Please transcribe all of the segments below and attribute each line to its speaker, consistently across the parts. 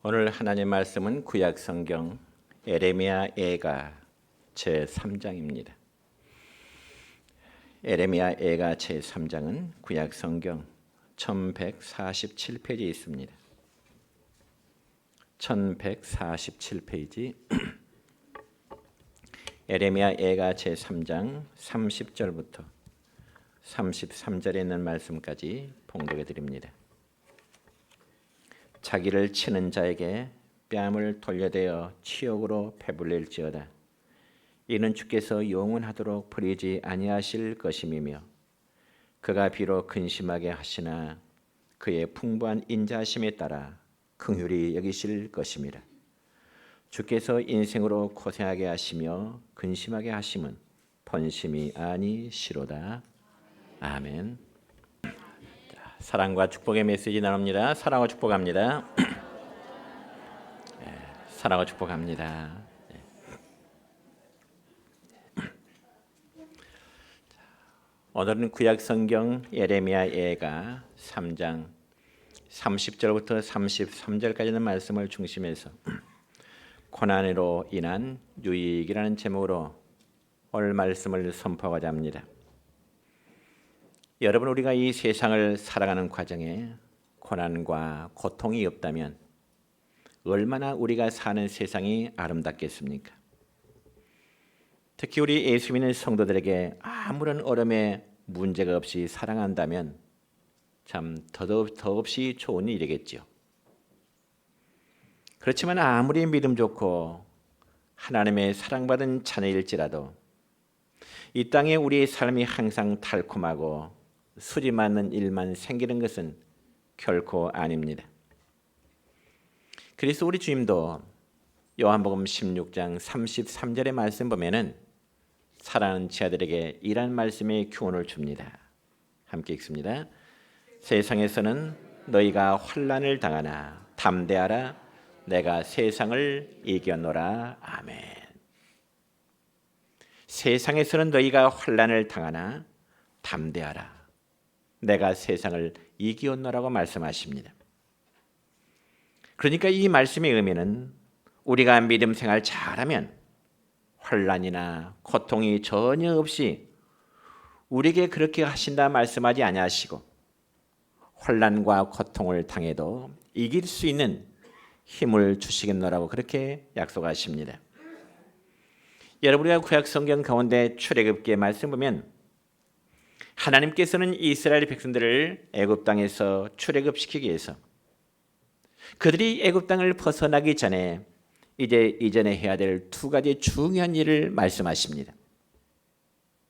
Speaker 1: 오늘 하나님 말씀은 구약 성경 에레미야 애가 제3장입니다. 에레미야 애가 제3장은 구약 성경 1147페이지에 있습니다. 1147페이지 에레미야 애가 제3장 30절부터 33절에 있는 말씀까지 봉독해 드립니다. 자기를 치는 자에게 뺨을 돌려대어 치욕으로 배불릴지어다. 이는 주께서 영원하도록 버리지 아니하실 것임이며 그가 비록 근심하게 하시나 그의 풍부한 인자하심에 따라 긍휼히 여기실 것임이라. 주께서 인생으로 고생하게 하시며 근심하게 하심은 번심이 아니시로다. 아멘. 사랑과 축복의 메시지 나눕니다. 사랑과 축복합니다. 사랑과 축복합니다. 오늘은 구약 성경 예레미야 애가 3장 30절부터 33절까지는 말씀을 중심해서 고난으로 인한 유익이라는 제목으로 오늘 말씀을 선포하고자 합니다. 여러분, 우리가 이 세상을 살아가는 과정에 고난과 고통이 없다면 얼마나 우리가 사는 세상이 아름답겠습니까? 특히 우리 예수 믿는 성도들에게 아무런 어려움에 문제가 없이 살아간다면 참 더없이 좋은 일이겠죠. 그렇지만 아무리 믿음 좋고 하나님의 사랑받은 자녀일지라도 이 땅에 우리의 삶이 항상 달콤하고 수리 맞는 일만 생기는 것은 결코 아닙니다. 그래서 우리 주님도 요한복음 16장 33절의 말씀 보면은 사랑하는 제자들에게 이런 말씀의 교훈을 줍니다. 함께 읽습니다. 세상에서는 너희가 환난을 당하나 담대하라. 내가 세상을 이겼노라. 아멘. 세상에서는 너희가 환난을 당하나 담대하라. 내가 세상을 이기었노라고 말씀하십니다. 그러니까 이 말씀의 의미는 우리가 믿음 생활 잘하면 환난이나 고통이 전혀 없이 우리에게 그렇게 하신다 말씀하지 아니하시고 환난과 고통을 당해도 이길 수 있는 힘을 주시겠노라고 그렇게 약속하십니다. 여러분, 우리가 구약 성경 가운데 출애굽기의 말씀 보면 하나님께서는 이스라엘 백성들을 애굽 땅에서 출애굽시키기 위해서 그들이 애굽 땅을 벗어나기 전에 이제 이전에 해야 될 두 가지 중요한 일을 말씀하십니다.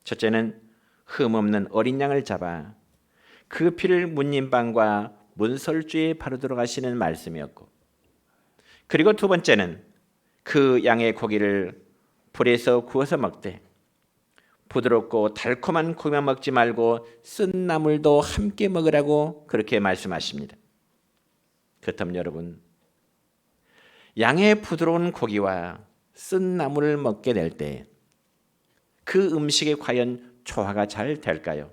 Speaker 1: 첫째는 흠없는 어린 양을 잡아 그 피를 문림방과 문설주에 바르도록 하시는 말씀이었고, 그리고 두 번째는 그 양의 고기를 불에서 구워서 먹되 부드럽고 달콤한 고기만 먹지 말고 쓴 나물도 함께 먹으라고 그렇게 말씀하십니다. 그렇다면 여러분, 양의 부드러운 고기와 쓴 나물을 먹게 될 때 그 음식에 과연 조화가 잘 될까요?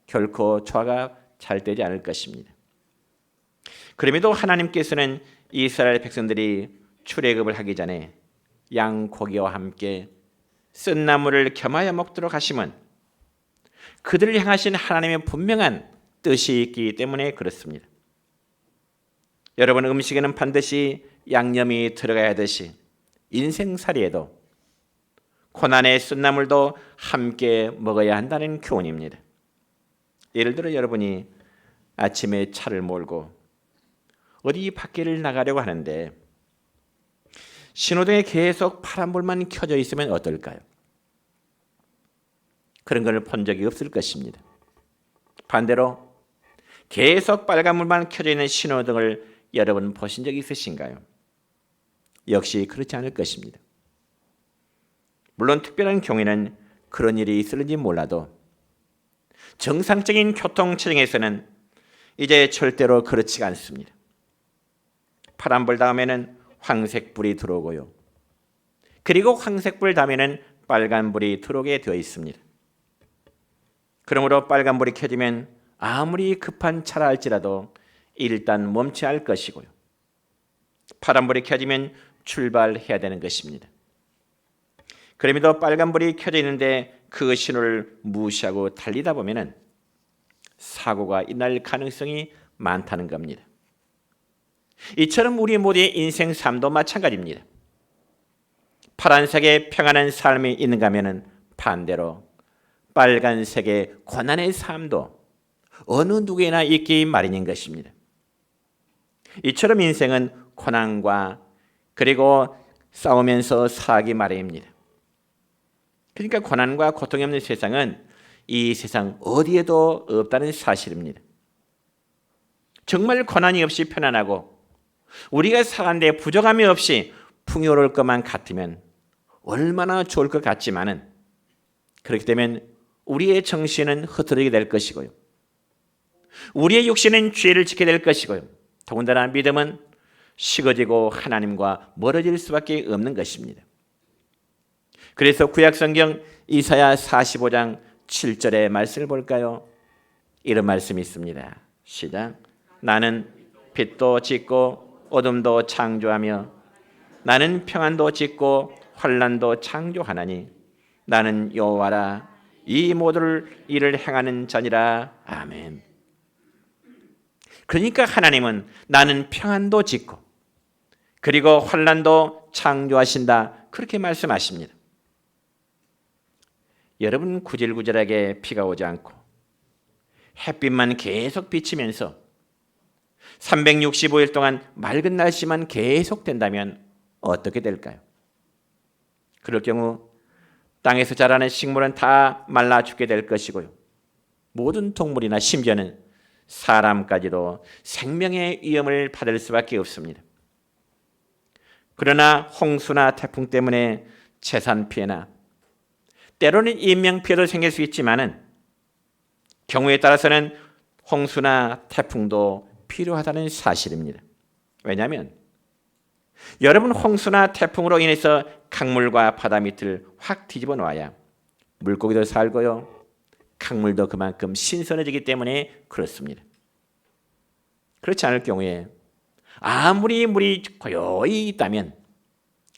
Speaker 1: 결코 조화가 잘 되지 않을 것입니다. 그럼에도 하나님께서는 이스라엘 백성들이 출애굽을 하기 전에 양 고기와 함께 쓴 나물을 겸하여 먹도록 하심은 그들을 향하신 하나님의 분명한 뜻이 있기 때문에 그렇습니다. 여러분, 음식에는 반드시 양념이 들어가야 하듯이 인생살이에도 고난의 쓴나물도 함께 먹어야 한다는 교훈입니다. 예를 들어 여러분이 아침에 차를 몰고 어디 밖에를 나가려고 하는데 신호등에 계속 파란불만 켜져 있으면 어떨까요? 그런 걸 본 적이 없을 것입니다. 반대로 계속 빨간불만 켜져 있는 신호등을 여러분 보신 적이 있으신가요? 역시 그렇지 않을 것입니다. 물론 특별한 경우에는 그런 일이 있을지 몰라도 정상적인 교통체증에서는 이제 절대로 그렇지가 않습니다. 파란불 다음에는 황색불이 들어오고요. 그리고 황색불 다음에는 빨간불이 들어오게 되어 있습니다. 그러므로 빨간불이 켜지면 아무리 급한 차라 할지라도 일단 멈춰야 할 것이고요. 파란불이 켜지면 출발해야 되는 것입니다. 그럼에도 빨간불이 켜져 있는데 그 신호를 무시하고 달리다 보면 사고가 일어날 가능성이 많다는 겁니다. 이처럼 우리 모두의 인생 삶도 마찬가지입니다. 파란색의 평안한 삶이 있는가 하면 반대로 빨간색의 고난의 삶도 어느 누구에나 있기 마련인 것입니다. 이처럼 인생은 고난과 그리고 싸우면서 살기 마련입니다. 그러니까 고난과 고통이 없는 세상은 이 세상 어디에도 없다는 사실입니다. 정말 고난이 없이 편안하고 우리가 사는데 부족함이 없이 풍요로울 것만 같으면 얼마나 좋을 것 같지만은 그렇게 되면 우리의 정신은 흐트러지게 될 것이고요. 우리의 육신은 죄를 지게 될 것이고요. 더군다나 믿음은 식어지고 하나님과 멀어질 수밖에 없는 것입니다. 그래서 구약성경 이사야 45장 7절의 말씀을 볼까요? 이런 말씀이 있습니다. 시작. 나는 빛도 짓고 어둠도 창조하며 나는 평안도 짓고 환난도 창조하나니 나는 여호와라 이 모든 일을 행하는 자니라. 아멘. 그러니까 하나님은 나는 평안도 짓고 그리고 환난도 창조하신다 그렇게 말씀하십니다. 여러분 구질구질하게 비가 오지 않고 햇빛만 계속 비치면서 365일 동안 맑은 날씨만 계속 된다면 어떻게 될까요? 그럴 경우 땅에서 자라는 식물은 다 말라 죽게 될 것이고요. 모든 동물이나 심지어는 사람까지도 생명의 위험을 받을 수밖에 없습니다. 그러나 홍수나 태풍 때문에 재산 피해나 때로는 인명피해도 생길 수 있지만은 경우에 따라서는 홍수나 태풍도 필요하다는 사실입니다. 왜냐하면 여러분 홍수나 태풍으로 인해서 강물과 바다 밑을 확 뒤집어 놓아야 물고기도 살고요. 강물도 그만큼 신선해지기 때문에 그렇습니다. 그렇지 않을 경우에 아무리 물이 고요히 있다면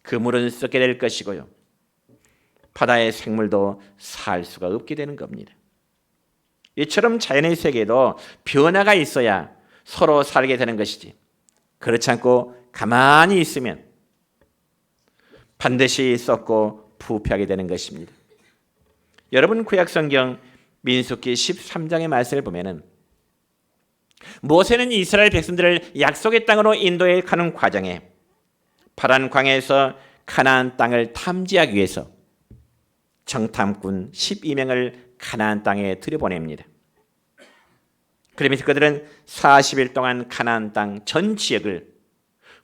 Speaker 1: 그 물은 썩게 될 것이고요. 바다의 생물도 살 수가 없게 되는 겁니다. 이처럼 자연의 세계에도 변화가 있어야 서로 살게 되는 것이지 그렇지 않고 가만히 있으면 반드시 썩고 부패하게 되는 것입니다. 여러분 구약성경 민수기 13장의 말씀을 보면은 모세는 이스라엘 백성들을 약속의 땅으로 인도해 가는 과정에 파란 광야에서 가나안 땅을 탐지하기 위해서 정탐꾼 12명을 가나안 땅에 들여보냅니다. 그러면서 그들은 40일 동안 가나안 땅 전 지역을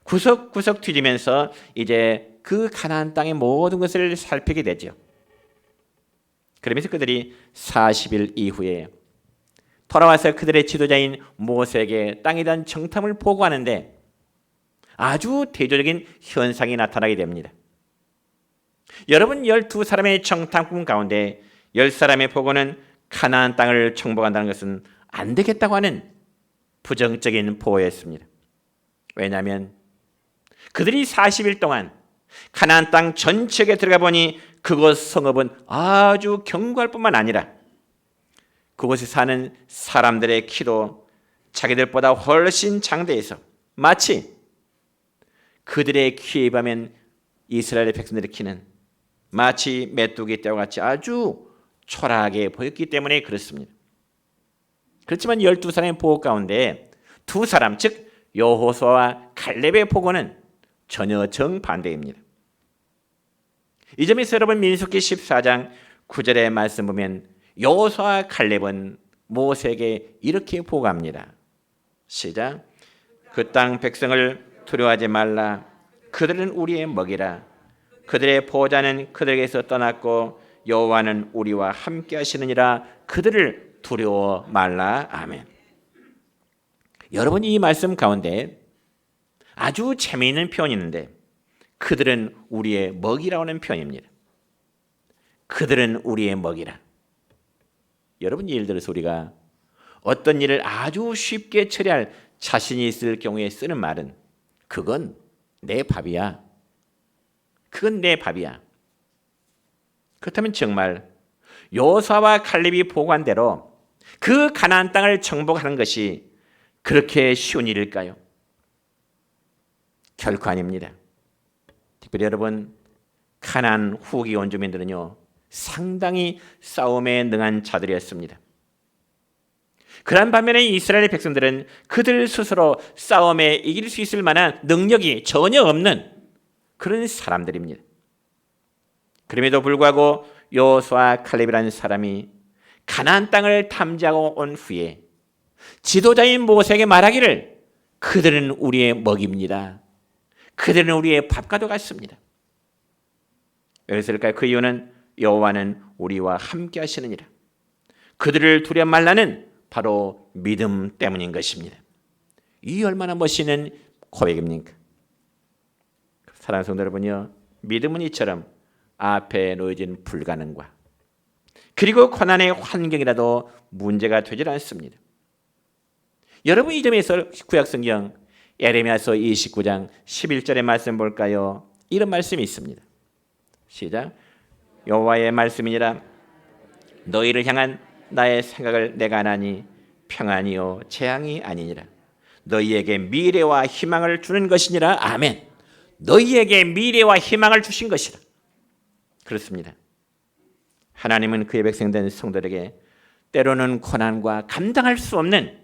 Speaker 1: 구석구석 뒤지면서 이제 그 가나안 땅의 모든 것을 살피게 되죠. 그러면서 그들이 40일 이후에 돌아와서 그들의 지도자인 모세에게 땅에 대한 정탐을 보고하는데 아주 대조적인 현상이 나타나게 됩니다. 여러분 12사람의 정탐꾼 가운데 10사람의 보고는 가나안 땅을 정복한다는 것은 안 되겠다고 하는 부정적인 보호였습니다. 왜냐하면 그들이 40일 동안 가나안 땅 전체에 들어가 보니 그곳 성읍은 아주 견고할 뿐만 아니라 그곳에 사는 사람들의 키도 자기들보다 훨씬 장대해서 마치 그들의 키에 비하면 이스라엘의 백성들의 키는 마치 메뚜기 떼와 같이 아주 초라하게 보였기 때문에 그렇습니다. 그렇지만 12사람의 보고 가운데 2사람 즉 여호수아와 갈렙의 보고는 전혀 정반대입니다. 이 점에서 여러분 민수기 14장 9절의 말씀 보면 여호수아와 갈렙은 모세에게 이렇게 보고합니다. 시작. 그 땅 백성을 두려워하지 말라. 그들은 우리의 먹이라. 그들의 보호자는 그들에게서 떠났고 여호와는 우리와 함께 하시느니라. 그들을 두려워 말라. 아멘. 여러분 이 말씀 가운데 아주 재미있는 표현이 있는데 그들은 우리의 먹이라고 하는 표현입니다. 그들은 우리의 먹이라. 여러분 예를 들어서 우리가 어떤 일을 아주 쉽게 처리할 자신이 있을 경우에 쓰는 말은 그건 내 밥이야. 그건 내 밥이야. 그렇다면 정말 여호수아와 칼렙이 보고한 대로 그 가나안 땅을 정복하는 것이 그렇게 쉬운 일일까요? 결코 아닙니다. 특별히 여러분, 가나안 후기 원주민들은요 상당히 싸움에 능한 자들이었습니다. 그런 반면에 이스라엘 백성들은 그들 스스로 싸움에 이길 수 있을 만한 능력이 전혀 없는 그런 사람들입니다. 그럼에도 불구하고 여호수아 칼렙이라는 사람이 가나안 땅을 탐지하고 온 후에 지도자인 모세에게 말하기를 그들은 우리의 먹입니다. 그들은 우리의 밥과도 같습니다. 왜 그랬을까요? 그 이유는 여호와는 우리와 함께 하시느니라. 그들을 두려 말라는 바로 믿음 때문인 것입니다. 이 얼마나 멋있는 고백입니까? 사랑하는 성도 여러분요, 믿음은 이처럼 앞에 놓여진 불가능과 그리고 고난의 환경이라도 문제가 되질 않습니다. 여러분, 이 점에서 구약성경 예레미야서 29장 11절의 말씀 볼까요? 이런 말씀이 있습니다. 시작. 여호와의 말씀이니라. 너희를 향한 나의 생각을 내가 아나니 평안이요 재앙이 아니니라. 너희에게 미래와 희망을 주는 것이니라. 아멘. 너희에게 미래와 희망을 주신 것이라. 그렇습니다. 하나님은 그의 백성된 성도들에게 때로는 고난과 감당할 수 없는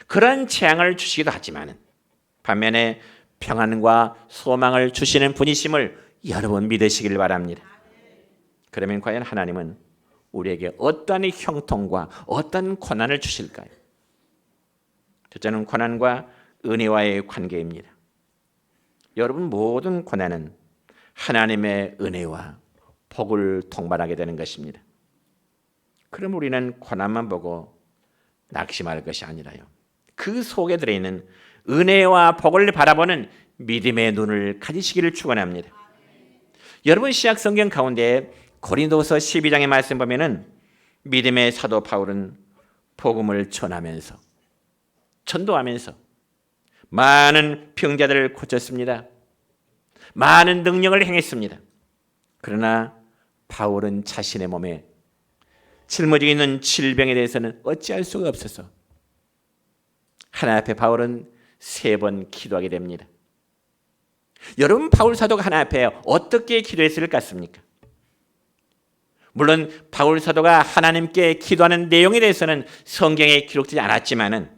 Speaker 1: 그런 재앙을 주시기도 하지만 반면에 평안과 소망을 주시는 분이심을 여러분 믿으시길 바랍니다. 그러면 과연 하나님은 우리에게 어떠한 형통과 어떤 고난을 주실까요? 첫째는 고난과 은혜와의 관계입니다. 여러분, 모든 고난은 하나님의 은혜와 복을 동반하게 되는 것입니다. 그럼 우리는 고난만 보고 낙심할 것이 아니라요, 그 속에 들어있는 은혜와 복을 바라보는 믿음의 눈을 가지시기를 축원합니다. 여러분, 신약 성경 가운데 고린도서 12장의 말씀 보면은 믿음의 사도 바울은 복음을 전하면서 전도하면서 많은 병자들을 고쳤습니다. 많은 능력을 행했습니다. 그러나 바울은 자신의 몸에 짊어지고 있는 질병에 대해서는 어찌할 수가 없어서 하나님 앞에 바울은 3번 기도하게 됩니다. 여러분, 바울 사도가 하나님 앞에 어떻게 기도했을 것 같습니까? 물론 바울 사도가 하나님께 기도하는 내용에 대해서는 성경에 기록되지 않았지만은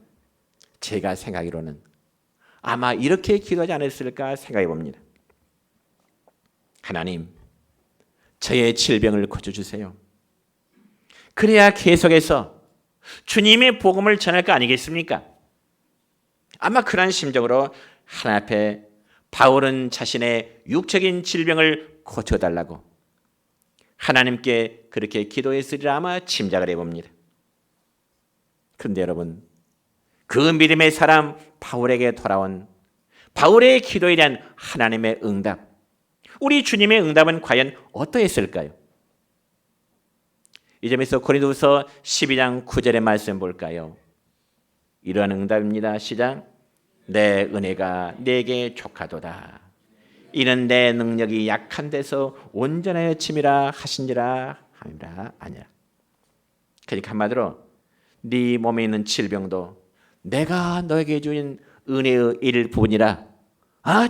Speaker 1: 제가 생각하기로는 아마 이렇게 기도하지 않았을까 생각해 봅니다. 하나님, 저의 질병을 고쳐주세요. 그래야 계속해서 주님의 복음을 전할 거 아니겠습니까? 아마 그런 심정으로 하나님 앞에 바울은 자신의 육적인 질병을 고쳐달라고 하나님께 그렇게 기도했으리라 아마 짐작을 해봅니다. 그런데 여러분, 그 믿음의 사람 바울에게 돌아온 바울의 기도에 대한 하나님의 응답, 우리 주님의 응답은 과연 어떠했을까요? 이 점에서 고린도후서 12장 9절의 말씀 볼까요? 이러한 응답입니다. 시작. 내 은혜가 내게 족하도다. 이는 내 능력이 약한 데서 온전하여 침이라 하신지라 함이라 아니라. 그러니까 한마디로 네 몸에 있는 질병도 내가 너에게 주인 은혜의 일부분이라.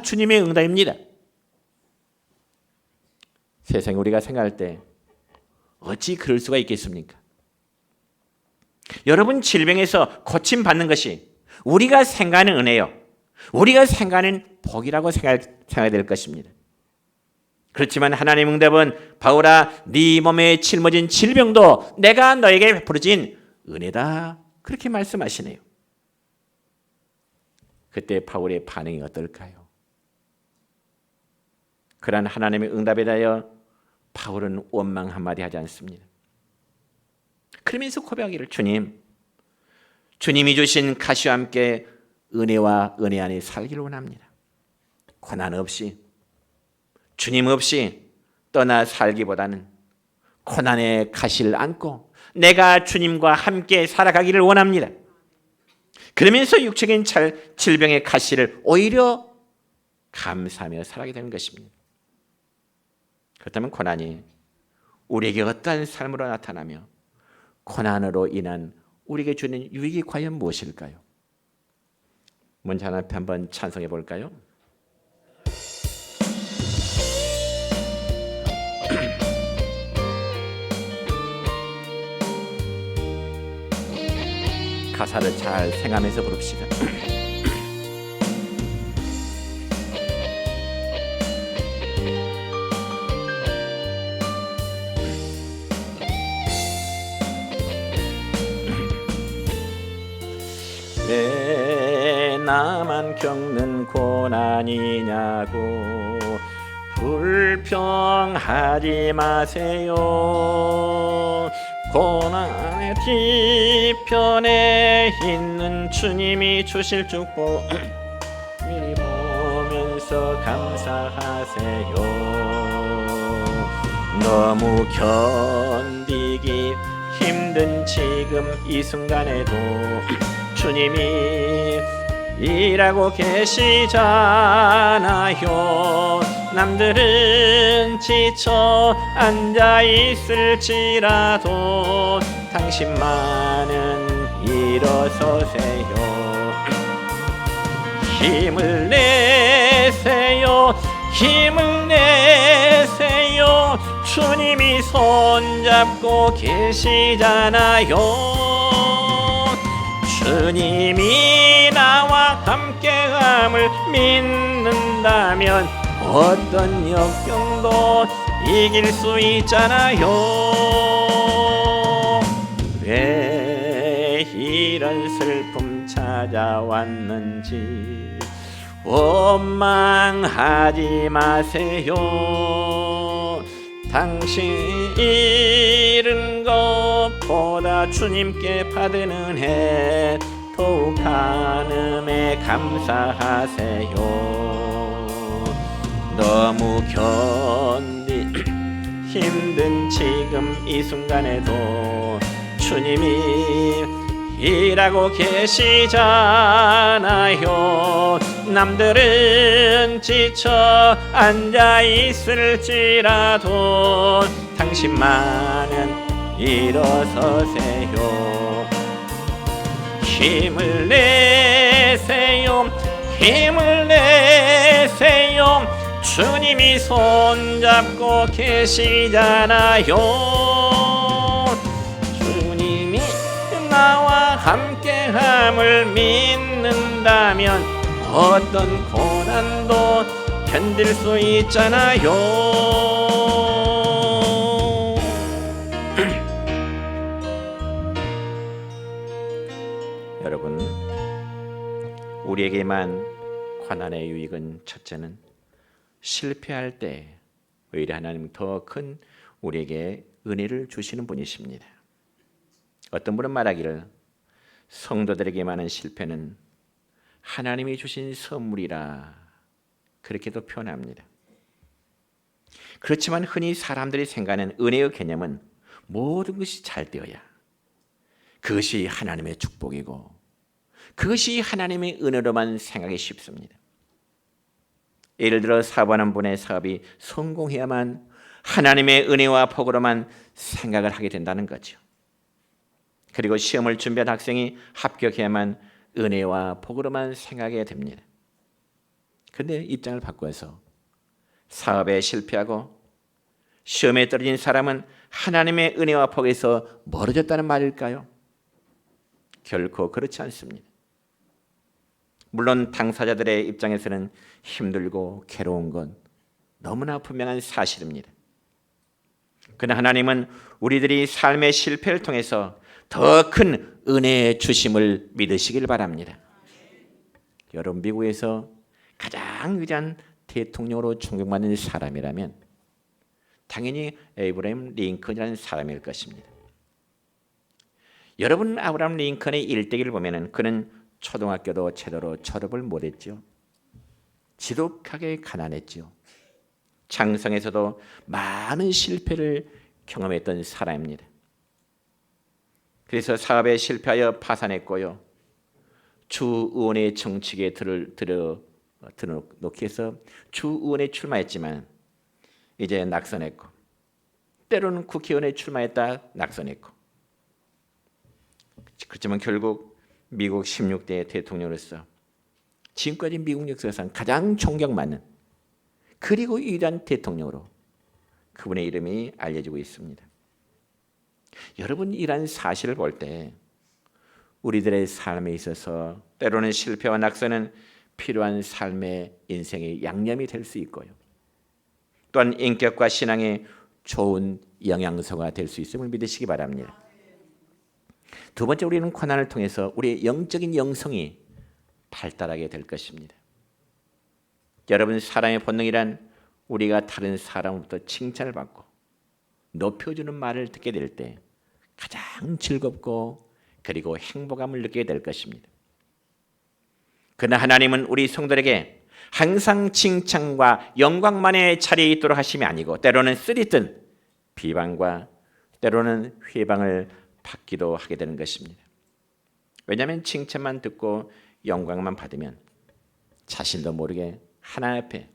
Speaker 1: 주님의 응답입니다. 세상에 우리가 생각할 때 어찌 그럴 수가 있겠습니까? 여러분, 질병에서 고침받는 것이 우리가 생각하는 은혜요, 우리가 생각하는 복이라고 생각해야 될 것입니다. 그렇지만 하나님의 응답은 바울아, 네 몸에 짊어진 질병도 내가 너에게 베풀어진 은혜다, 그렇게 말씀하시네요. 그때 바울의 반응이 어떨까요? 그러한 하나님의 응답에 대하여 바울은 원망 한마디 하지 않습니다. 그러면서 고백하기를, 주님이 주신 가시와 함께 은혜와 은혜 안에 살기를 원합니다. 고난 없이, 주님 없이 떠나 살기보다는 고난의 가시를 안고 내가 주님과 함께 살아가기를 원합니다. 그러면서 육적인 질병의 가시를 오히려 감사하며 살아가게 되는 것입니다. 그렇다면 고난이 우리에게 어떠한 삶으로 나타나며 고난으로 인한 우리에게 주는 유익이 과연 무엇일까요? 먼저 하나 앞에 한번 찬송해 볼까요? 가사를 잘 생각하면서 부릅시다. 왜 나만 겪는 고난이냐고 불평하지 마세요. 고난의 뒤편에 있는 주님이 주실 축복 미리 보면서 감사하세요. 너무 견디기 힘든 지금 이 순간에도 주님이 일하고 계시잖아요. 남들은 지쳐 앉아 있을지라도 당신만은 일어서세요. 힘을 내세요. 힘을 내세요. 주님이 손잡고 계시잖아요. 주님이 나와 함께함을 믿는다면 어떤 역경도 이길 수 있잖아요. 왜 이런 슬픔 찾아왔는지 원망하지 마세요. 당신 잃은 것보다 주님께 받은 은혜 더욱 가늠에 감사하세요. 너무 힘든 지금 이 순간에도 주님이 일하고 계시잖아요. 남들은 지쳐 앉아 있을지라도 당신만은 일어서세요. 힘을 내세요. 힘을 내세요. 주님이 손잡고 계시잖아요. 주님이 나와 함께함을 믿는다면 어떤 고난도 견딜 수 있잖아요. 여러분, 우리에게만 고난의 유익은 첫째는 실패할 때 오히려 하나님 더 큰 우리에게 은혜를 주시는 분이십니다. 어떤 분은 말하기를 성도들에게 많은 실패는 하나님이 주신 선물이라 그렇게도 표현합니다. 그렇지만 흔히 사람들이 생각하는 은혜의 개념은 모든 것이 잘 되어야 그것이 하나님의 축복이고 그것이 하나님의 은혜로만 생각이 쉽습니다. 예를 들어 사업하는 분의 사업이 성공해야만 하나님의 은혜와 복으로만 생각을 하게 된다는 거죠. 그리고 시험을 준비한 학생이 합격해야만 은혜와 복으로만 생각하게 됩니다. 그런데 입장을 바꿔서 사업에 실패하고 시험에 떨어진 사람은 하나님의 은혜와 복에서 멀어졌다는 말일까요? 결코 그렇지 않습니다. 물론 당사자들의 입장에서는 힘들고 괴로운 건 너무나 분명한 사실입니다. 그러나 하나님은 우리들이 삶의 실패를 통해서 더 큰 은혜의 주심을 믿으시길 바랍니다. 여러분, 미국에서 가장 위대한 대통령으로 존경받는 사람이라면 당연히 에이브러임 링컨이라는 사람일 것입니다. 여러분, 아브라함 링컨의 일대기를 보면 그는 초등학교도 제대로 졸업을 못했죠. 지독하게 가난했죠. 장성에서도 많은 실패를 경험했던 사람입니다. 그래서 사업에 실패하여 파산했고요. 주 의원의 정치에 들어놓기 위해서 주 의원에 출마했지만 이제 낙선했고, 때로는 국회의원에 출마했다 낙선했고, 그렇지만 결국 미국 16대 대통령으로서 지금까지 미국 역사상 가장 존경받는 그리고 위대한 대통령으로 그분의 이름이 알려지고 있습니다. 여러분, 이러한 사실을 볼 때 우리들의 삶에 있어서 때로는 실패와 낙선은 필요한 삶의 인생의 양념이 될 수 있고요, 또한 인격과 신앙에 좋은 영양소가 될 수 있음을 믿으시기 바랍니다. 두 번째, 우리는 고난을 통해서 우리의 영적인 영성이 발달하게 될 것입니다. 여러분, 사람의 본능이란 우리가 다른 사람으로부터 칭찬을 받고 높여주는 말을 듣게 될 때 가장 즐겁고 그리고 행복함을 느끼게 될 것입니다. 그러나 하나님은 우리 성도에게 항상 칭찬과 영광만의 자리에 있도록 하심이 아니고 때로는 쓰리뜬 비방과 때로는 회방을 받기도 하게 되는 것입니다. 왜냐하면 칭찬만 듣고 영광만 받으면 자신도 모르게 하나님 앞에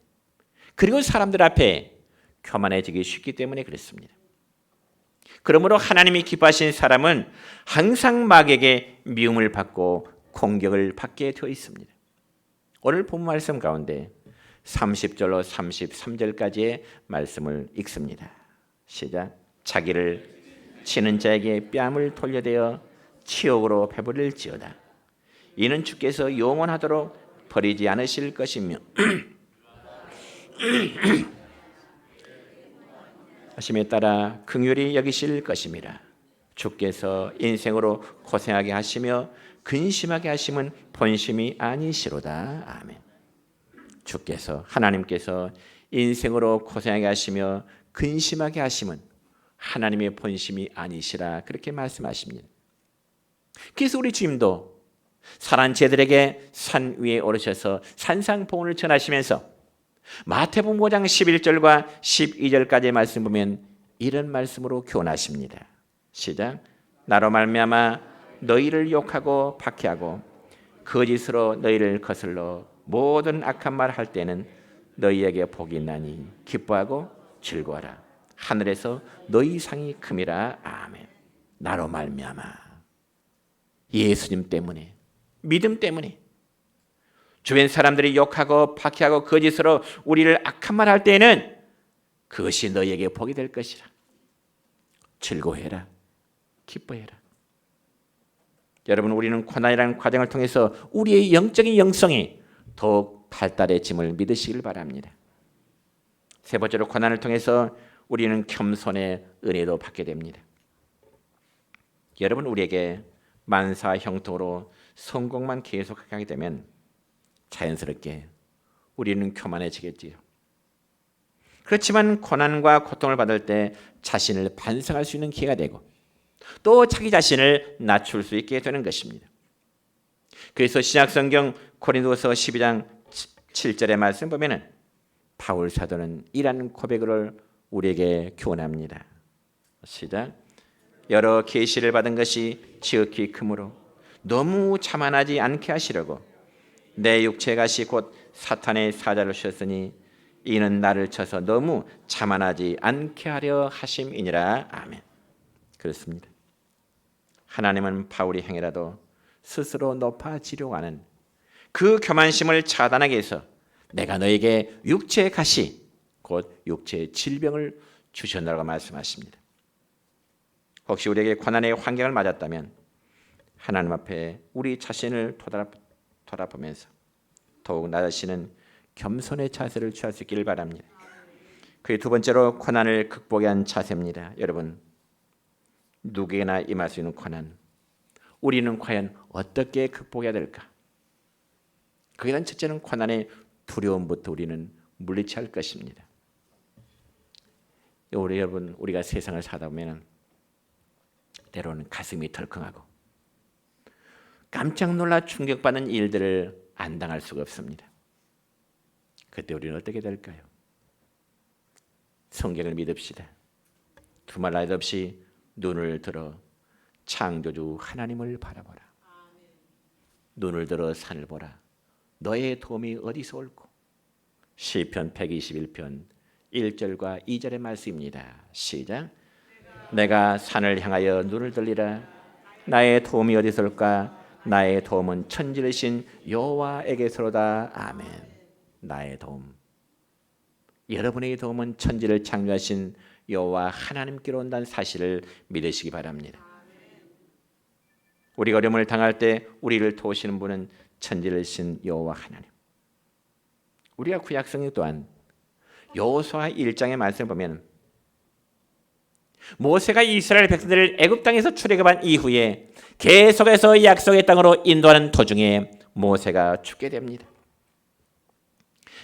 Speaker 1: 그리고 사람들 앞에 교만해지기 쉽기 때문에 그렇습니다. 그러므로 하나님이 기뻐하신 사람은 항상 마귀에게 미움을 받고 공격을 받게 되어 있습니다. 오늘 본 말씀 가운데 30절로 33절까지의 말씀을 읽습니다. 시작. 자기를 치는 자에게 뺨을 돌려대어 치욕으로 배부릴지어다. 이는 주께서 영원하도록 버리지 않으실 것이며 하심에 따라 긍휼히 여기실 것임이라. 주께서 인생으로 고생하게 하시며 근심하게 하심은 본심이 아니시로다. 아멘. 주께서, 하나님께서 인생으로 고생하게 하시며 근심하게 하심은 하나님의 본심이 아니시라, 그렇게 말씀하십니다. 그래서 우리 주님도 살한 제들에게 산 위에 오르셔서 산상봉헌을 전하시면서 마태복음 5장 11절과 12절까지의 말씀 보면 이런 말씀으로 교훈하십니다. 시작. 나로 말미암아 너희를 욕하고 박해하고 거짓으로 너희를 거슬러 모든 악한 말 할 때는 너희에게 복이 있나니 기뻐하고 즐거워라. 하늘에서 너희 상이 큼이라. 아멘. 나로 말미암아, 예수님 때문에, 믿음 때문에 주변 사람들이 욕하고 박해하고 거짓으로 우리를 악한 말 할 때에는 그것이 너희에게 복이 될 것이라. 즐거워해라. 기뻐해라. 여러분, 우리는 고난이라는 과정을 통해서 우리의 영적인 영성이 더욱 발달해짐을 믿으시길 바랍니다. 세 번째로, 고난을 통해서 우리는 겸손의 은혜도 받게 됩니다. 여러분, 우리에게 만사 형통으로 성공만 계속하게 되면 자연스럽게 우리는 교만해지겠지요. 그렇지만 고난과 고통을 받을 때 자신을 반성할 수 있는 기회가 되고 또 자기 자신을 낮출 수 있게 되는 것입니다. 그래서 신약성경 고린도서 12장 7절의 말씀 보면은 바울 사도는 이러한 고백을 우리에게 교훈합니다. 시작. 여러 계시를 받은 것이 지극히 크므로 너무 자만하지 않게 하시려고 내 육체의 가시 곧 사탄의 사자를 주셨으니 이는 나를 쳐서 너무 자만하지 않게 하려 하심이니라. 아멘. 그렇습니다. 하나님은 바울의 행위라도 스스로 높아지려고 하는 그 교만심을 차단하기 위해서 내가 너에게 육체의 가시 곧 육체의 질병을 주셨다고 말씀하십니다. 혹시 우리에게 고난의 환경을 맞았다면 하나님 앞에 우리 자신을 돌아보면서 더욱 나 자신은 겸손의 자세를 취할 수 있기를 바랍니다. 그의 두 번째로, 고난을 극복해 한 자세입니다. 여러분, 누구에게나 임할 수 있는 고난, 우리는 과연 어떻게 극복해야 될까? 그에 대한 첫째는 고난의 두려움부터 우리는 물리쳐야 할 것입니다. 여러분, 우리가 세상을 살다 보면 때로는 가슴이 덜컹하고 깜짝 놀라 충격받는 일들을 안 당할 수가 없습니다. 그때 우리는 어떻게 될까요? 성경을 믿읍시다. 두말 날 없이 눈을 들어 창조주 하나님을 바라보라. 눈을 들어 산을 보라. 너의 도움이 어디서 올꼬? 시편 121편 1절과 2절의 말씀입니다. 시작. 내가 산을 향하여 눈을 들리라. 나의 도움이 어디서 올까? 나의 도움은 천지르신 여호와에게서로다. 아멘. 나의 도움. 여러분의 도움은 천지를 창조하신 여호와 하나님께로 온다는 사실을 믿으시기 바랍니다. 우리가 어려움을 당할 때 우리를 도우시는 분은 천지를 신 여호와 하나님. 우리가 구약성경 또한 여호수아 1장의 말씀을 보면 모세가 이스라엘 백성들을 애굽 땅에서 출애굽한 이후에 계속해서 약속의 땅으로 인도하는 도중에 모세가 죽게 됩니다.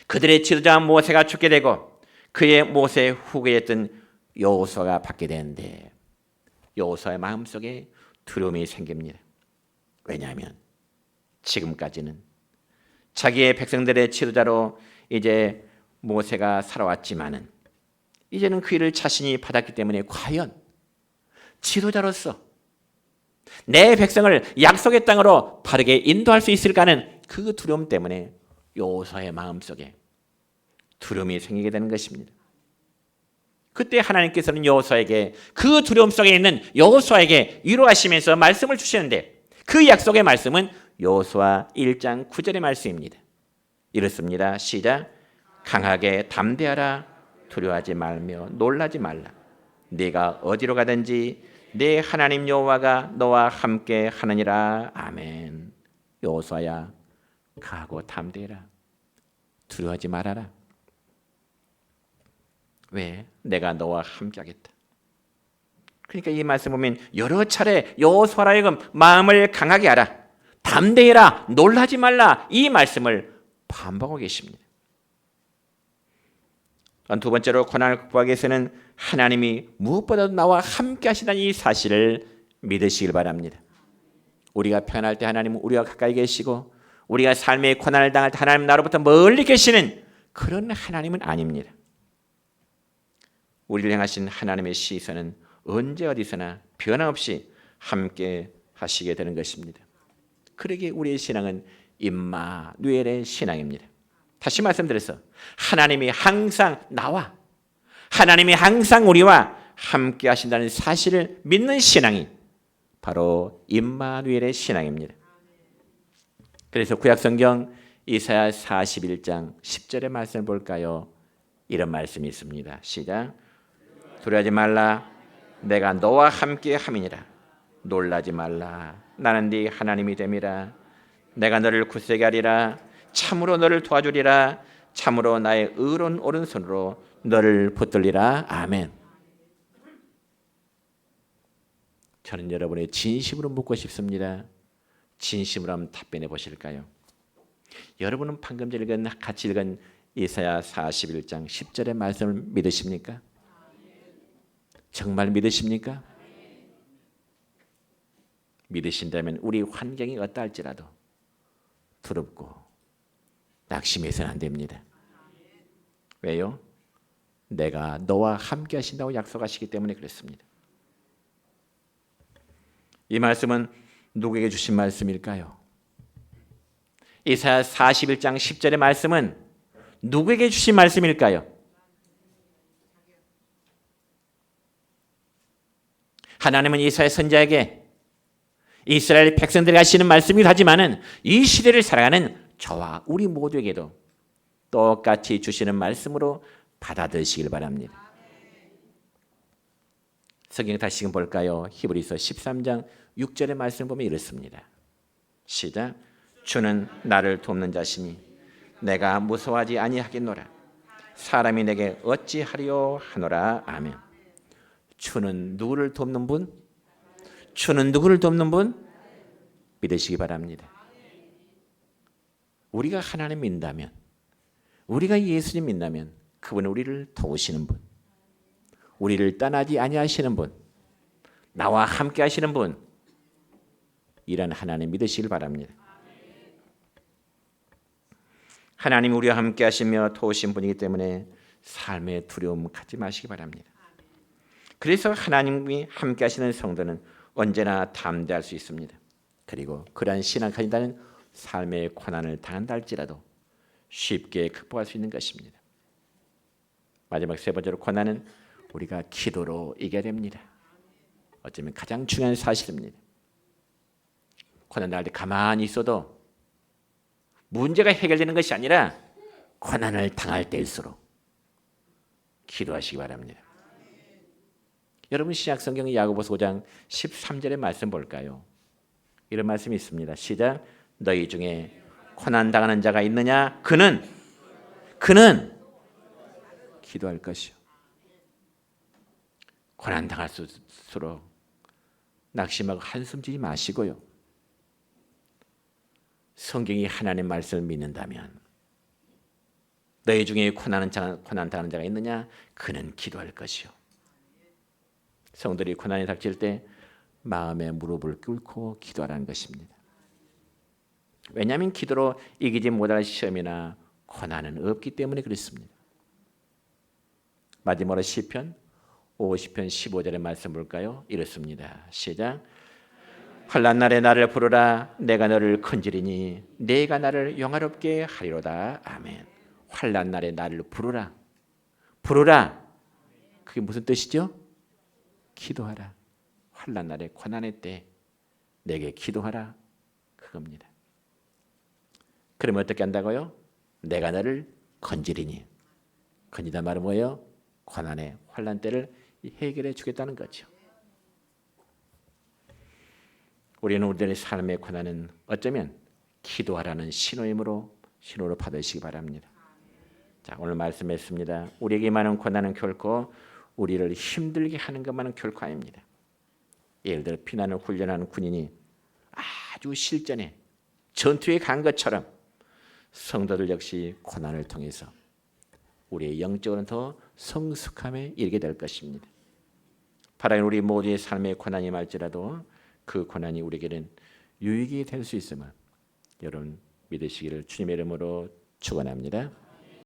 Speaker 1: 그들의 지도자 모세가 죽게 되고 그의 모세의 후계였던 여호수아가 받게 되는데 여호수아의 마음속에 두려움이 생깁니다. 왜냐하면 지금까지는 자기의 백성들의 지도자로 이제 모세가 살아왔지만은 이제는 그 일을 자신이 받았기 때문에 과연 지도자로서 내 백성을 약속의 땅으로 바르게 인도할 수 있을까 하는 그 두려움 때문에 여호수아의 마음속에 두려움이 생기게 되는 것입니다. 그때 하나님께서는 여호수아에게 그 두려움 속에 있는 여호수아에게 위로하시면서 말씀을 주시는데 그 약속의 말씀은 여호수아 1장 9절의 말씀입니다. 이렇습니다. 시작. 강하게 담대하라. 두려워하지 말며 놀라지 말라. 네가 어디로 가든지 네 하나님 여호와가 너와 함께 하느니라. 아멘. 여호수아야, 강하고 담대해라. 두려워하지 말아라. 왜? 내가 너와 함께 하겠다. 그러니까 이 말씀 보면 여러 차례 여호수아라 하여금 마음을 강하게 하라. 담대해라. 놀라지 말라. 이 말씀을 반복하고 계십니다. 두 번째로 고난을 극복하기 위해서는 하나님이 무엇보다도 나와 함께 하시다는 이 사실을 믿으시길 바랍니다. 우리가 편할 때 하나님은 우리와 가까이 계시고 우리가 삶의 고난을 당할 때 하나님은 나로부터 멀리 계시는 그런 하나님은 아닙니다. 우리를 향하신 하나님의 시선은 언제 어디서나 변함없이 함께 하시게 되는 것입니다. 그러기에 우리의 신앙은 임마누엘의 신앙입니다. 다시 말씀드려서 하나님이 항상 나와 하나님이 항상 우리와 함께 하신다는 사실을 믿는 신앙이 바로 임마누엘의 신앙입니다. 그래서 구약성경 이사야 41장 10절의 말씀을 볼까요? 이런 말씀이 있습니다. 시작. 두려워하지 말라. 내가 너와 함께 함이니라. 놀라지 말라. 나는 네 하나님이 됨이라. 내가 너를 굳세게 하리라. 참으로 너를 도와주리라. 참으로 나의 의로운 오른손으로 너를 붙들리라. 아멘. 저는 여러분의 진심으로 묻고 싶습니다. 진심으로 한번 답변해 보실까요? 여러분은 방금 같이 읽은 이사야 41장 10절의 말씀을 믿으십니까? 정말 믿으십니까? 믿으신다면 우리 환경이 어떠할지라도 두렵고 낙심해서는 안 됩니다. 왜요? 내가 너와 함께 하신다고 약속하시기 때문에 그렇습니다. 이 말씀은 누구에게 주신 말씀일까요? 이사야 41장 10절의 말씀은 누구에게 주신 말씀일까요? 하나님은 이사야 선지자에게 이스라엘 백성들에게 하시는 말씀이긴 하지만은 이 시대를 살아가는 저와 우리 모두에게도 똑같이 주시는 말씀으로 받아들이시길 바랍니다. 성경 다시 볼까요? 히브리서 13장 6절의 말씀 보면 이렇습니다. 시작. 주는 나를 돕는 자시니 내가 무서워하지 아니하겠노라. 사람이 내게 어찌하리요 하노라. 아멘. 주는 누구를 돕는 분? 주는 누구를 돕는 분? 믿으시기 바랍니다. 우리가 하나님 믿는다면, 우리가 예수님 믿는다면 그분은 우리를 도우시는 분, 우리를 떠나지 아니하시는 분, 나와 함께 하시는 분, 이런 하나님 믿으시길 바랍니다. 하나님 우리와 함께 하시며 도우신 분이기 때문에 삶의 두려움 갖지 마시기 바랍니다. 그래서 하나님이 함께 하시는 성도는 언제나 담대할 수 있습니다. 그리고 그러한 신앙 가진다는 삶의 고난을 당한다 할지라도 쉽게 극복할 수 있는 것입니다. 마지막 세 번째로 고난은 우리가 기도로 이겨야 됩니다. 어쩌면 가장 중요한 사실입니다. 고난 당할 때 가만히 있어도 문제가 해결되는 것이 아니라 고난을 당할 때일수록 기도하시기 바랍니다. 여러분 신약 성경 야고보서 5장 13절의 말씀 볼까요? 이런 말씀이 있습니다. 시작. 너희 중에 고난 당하는 자가 있느냐? 그는 기도할 것이요. 고난 당할수록 낙심하고 한숨 지지 마시고요. 성경이 하나님의 말씀을 믿는다면 너희 중에 고난 당하는 자가 있느냐? 그는 기도할 것이요. 성도들이 고난이 닥칠 때 마음의 무릎을 꿇고 기도하라는 것입니다. 왜냐하면 기도로 이기지 못할 시험이나 고난은 없기 때문에 그렇습니다. 마지막으로 시편 50편 15절의 말씀 볼까요? 이렇습니다. 시작. 환난 날에 나를 부르라. 내가 너를 건지리니 내가 나를 영화롭게 하리로다. 아멘. 환난 날에 나를 부르라. 그게 무슨 뜻이죠? 기도하라. 환난 날에 고난의 때 내게 기도하라. 그겁니다. 그러면 어떻게 한다고요? 내가 너를 건지리니. 건지다 말은 뭐예요? 고난의 환난 때를 해결해 주겠다는 거죠. 우리는 우리들의 삶의 고난은 어쩌면 기도하라는 신호로 받으시기 바랍니다. 자, 오늘 말씀했습니다. 우리에게 많은 고난은 결코 우리를 힘들게 하는 것만은 결코 아닙니다. 예를 들어 피난을 훈련하는 군인이 아주 실전에 전투에 간 것처럼 성도들 역시 고난을 통해서 우리의 영적으로는 더 성숙함에 이르게 될 것입니다. 바라는 우리 모두의 삶의 고난이 말지라도 그 고난이 우리에게는 유익이 될 수 있음을 여러분 믿으시기를 주님의 이름으로 축원합니다.